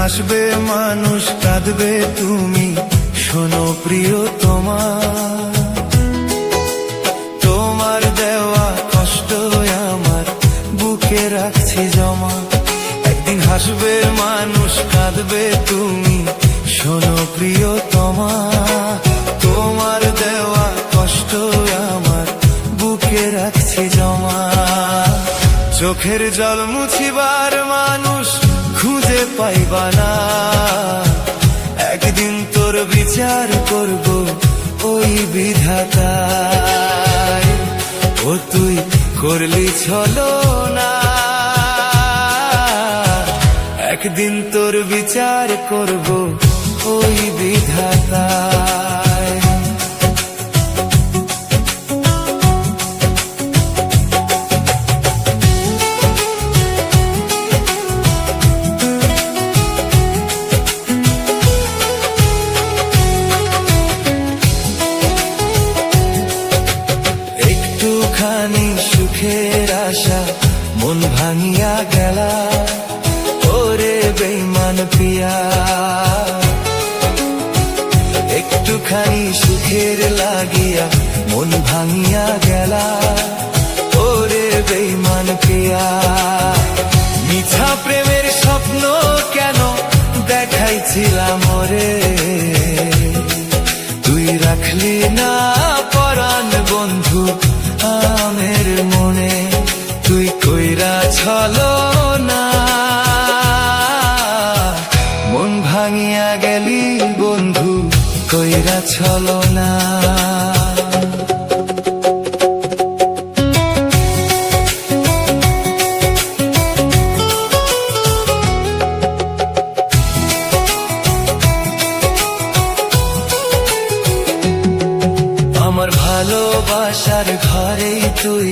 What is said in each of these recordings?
হাসবে মানুষ, কাঁদবে তুমি, শোনো প্রিয়তমা। তোমার দেওয়া কষ্ট আমার বুকে রাখছি জমা। একদিন হাসবে মানুষ, কাঁদবে তুমি, শোনো প্রিয়তমা। তোমার দেওয়া কষ্ট আমার বুকে রাখছি জমা। চোখের জল মুছিবার মানুষ খুঁজে পাইবা না। একদিন তোর বিচার করব ওই বিধাতায়। ও তুই করলি ছলনা, একদিন তোর বিচার করব ওই বিধাতায়। একটুখানি সুখের আশা মন ভাঙিয়া গেলা, ওরে বেঈমান পিয়া। একটুখানি সুখের লাগিয়া মন ভাঙিয়া গেলা, ওরে বেঈমান পিয়া। মিছা প্রেমের স্বপ্ন কেন দেখাইছিলাম ওরে, তুই রাখলি না পরাণ বন্ধু আমের মনে। তুই কইরা ছলনা, মন ভাঙিয়া গেলি বন্ধু কইরা ছলনা। আমার ভালোবাসার ঘরেই তুই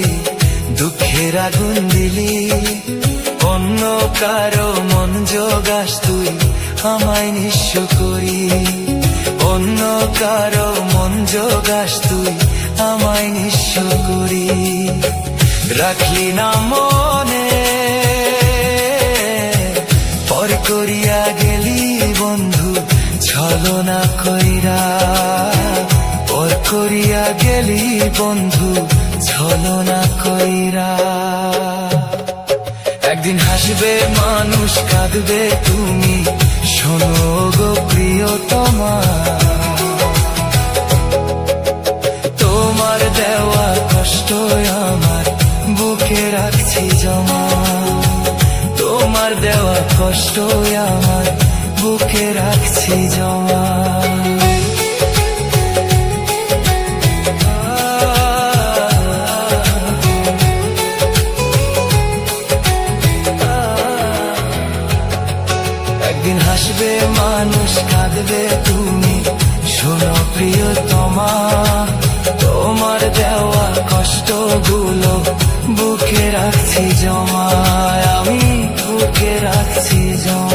দুঃখের আগুন দিলি। অন্য কারো মন জোগাস তুই আমায় নিঃস্ব করি। অন্য কারো মন জোগাস তুই আমায় নিঃস্ব করি। রাখলি না মনে, পর করিয়া গেলি বন্ধু ছলনা কইরা। পর করিয়া গেলি বন্ধু ছলনা কইরা। একদিন হাসবে মানুষ, কাঁদবে তুমি, শোনো গো প্রিয়তমা। তোমার দেওয়া কষ্ট আমার বুকে রাখছি জমা। তোমার দেওয়া কষ্ট আমার বুকে রাখছি জমা। একদিন হাসবে মানুষ, কাঁদবে তুমি, শোনো প্রিয়তমা। তোমার দেওয়া কষ্টগুলো বুকে রাখছি জমা, আমি বুকে রাখছি জমা।